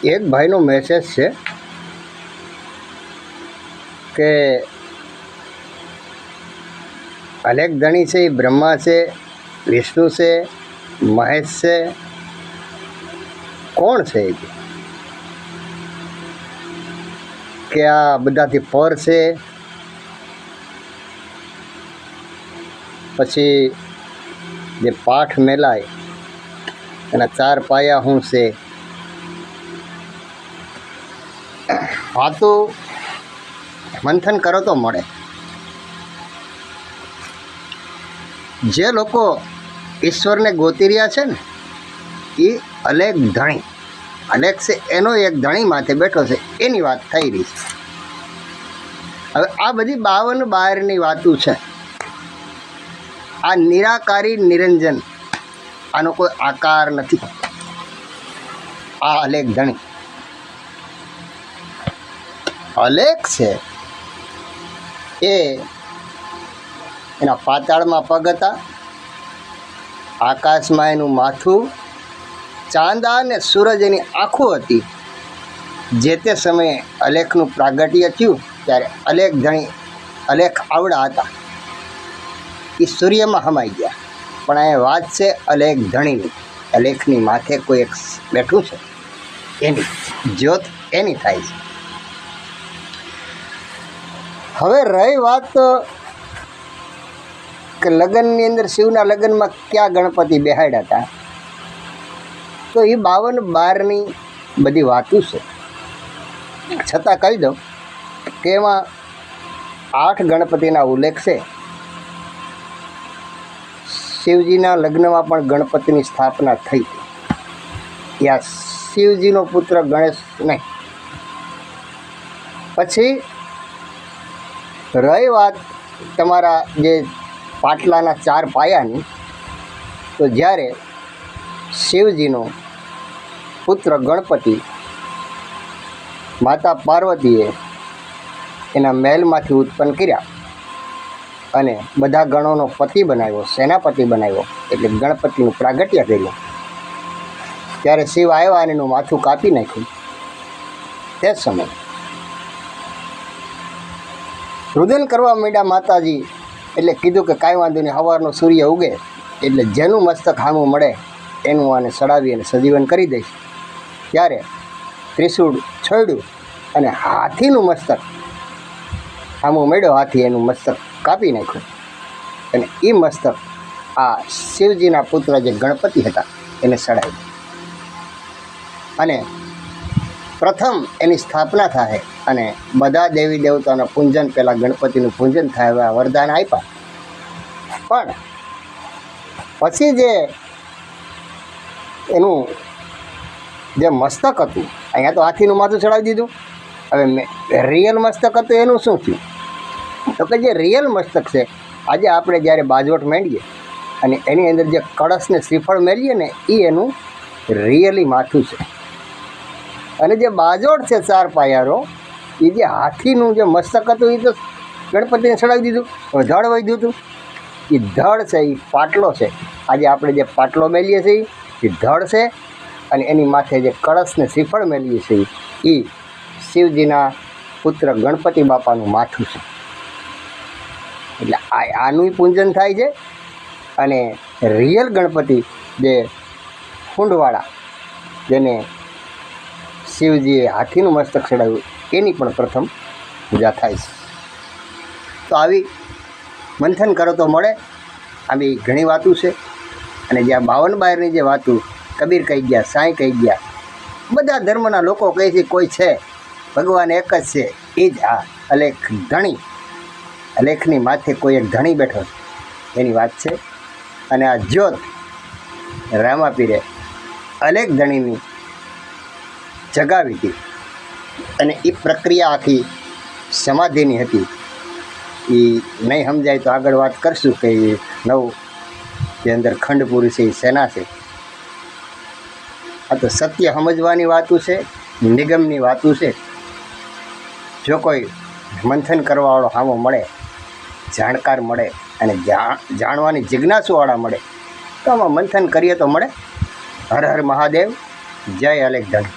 એક ભાઈનો મેસેજ છે કે અલેખ ધણી છે એ બ્રહ્મા છે, વિષ્ણુ છે, મહેશ છે, કોણ છે એ કે આ બધાથી પર છે? પછી જે પાઠ મેલાય એના 4 પાયા શું છે? વાતું મંથન કરો તો મળે. જે લોકો ઈશ્વરને ગોતી રહ્યા છે ને એ અલેખ ધણી, અલેખ છે એનો એક ધણી માથે બેઠો છે એની વાત થઈ રહી છે. હવે આ બધી 52 વાતો છે. આ નિરાકારી નિરંજન, આનો કોઈ આકાર નથી. આ અલેખ ધણી અલેખ છે એ એના પાતાળમાં પગ હતા, આકાશમાં એનું માથું, ચાંદા અને સૂરજ એની આંખો હતી. જે તે સમયે અલેખનું પ્રાગટ્ય થયું ત્યારે અલેખ ધણી, અલેખ આવડા હતા એ સૂર્યમાં હમાઈ ગયા. પણ આ વાત છે અલેખ ધણીની. અલેખની માથે કોઈ એક બેઠું છે, એની જ્યોત એની થાય છે. હવે રહી વાત કે લગ્નની અંદર, શિવના લગ્નમાં ક્યાં ગણપતિ બેહાડ્યા હતા, તો એ 52 બધી વાતો છે. છતાં કહી દઉં કે એમાં 8 ગણપતિના ઉલ્લેખ છે. શિવજીના લગ્નમાં પણ ગણપતિની સ્થાપના થઈ હતી. યા શિવજીનો પુત્ર ગણેશ નહીં. પછી રહી વાત તમારા જે પાટલાના 4 પાયાની, તો જ્યારે શિવજીનો પુત્ર ગણપતિ માતા પાર્વતીએ એના મહેલમાંથી ઉત્પન્ન કર્યા અને બધા ગણોનો પતિ બનાવ્યો, સેનાપતિ બનાવ્યો, એટલે ગણપતિનું પ્રાગટ્ય કર્યું, ત્યારે શિવ આવ્યા અને એનું માથું કાપી નાખ્યું. તે સમયે રુદન કરવા માંડ્યા માતાજી. એટલે કીધું કે કાંઈ વાંધો નહીં, સવારનો સૂર્ય ઉગે એટલે જેનું મસ્તક સામું મળે એનું આને સડાવી અને સજીવન કરી દઈશ. ત્યારે ત્રિશૂળ છોડ્યું અને હાથીનું મસ્તક સામું મળ્યો. હાથી એનું મસ્તક કાપી નાખ્યું અને એ મસ્તક આ શિવજીના પુત્ર જે ગણપતિ હતા એને સડાવી. અને પ્રથમ એની સ્થાપના થાય અને બધા દેવી દેવતાના પૂજન પહેલાં ગણપતિનું પૂજન થાય. એવા વરદાન આપ્યા. પણ પછી જે એનું જે મસ્તક હતું, અહીંયા તો હાથીનું માથું ચડાવી દીધું. હવે રિયલ મસ્તક હતું એનું શું થયું? તો કે જે રિયલ મસ્તક છે, આજે આપણે જ્યારે બાજવટ માંડીએ અને એની અંદર જે કળશને શ્રીફળ મેળીએ ને એ એનું રિયલી માથું છે. અને જે બાજોટ છે 4 પાયારો, એ જે હાથીનું જે મસ્તક હતું એ તો ગણપતિને ચડાવી દીધું. હવે ધડ વધ્યું હતું. એ ધડ છે એ પાટલો છે. આજે આપણે જે પાટલો મેલીએ છીએ એ ધડ છે અને એની માથે જે કળશને શ્રીફળ મેલીએ છીએ એ શિવજીના પુત્ર ગણપતિ બાપાનું માથું છે. એટલે આનું પૂજન થાય છે. અને રિયલ ગણપતિ જે કુંડવાળા, જેને શિવજીએ હાથીનું મસ્તક ચડાવ્યું, એની પણ પ્રથમ પૂજા થાય છે. તો આવી મંથન કરો તો મળે. આવી ઘણી વાતો છે. અને જે આ 52 જે વાતો કબીર કહી ગયા, સાંઈ કહી ગયા, બધા ધર્મના લોકો કહે છે કોઈ છે, ભગવાન એક જ છે, એ જ આ અલેખ ધણી. અલેખની માથે કોઈ એક ધણી બેઠો છે એની વાત છે. અને આ જ્યોત રામાપીરે અલેખ ધણીની જગાવી હતી. અને એ પ્રક્રિયા આખી સમાધિની હતી. એ નહીં સમજાય તો આગળ વાત કરશું કે એ 9 જે અંદર ખંડ પુરુષ એ સેના છે. આ તો સત્ય સમજવાની વાતું છે, નિગમની વાતું છે. જો કોઈ મંથન કરવાવાળો સામો મળે, જાણકાર મળે અને જાણવાની જિજ્ઞાસુવાળા મળે તો આમાં મંથન કરીએ તો મળે. હર હર મહાદેવ. જય અલેખ ધણી.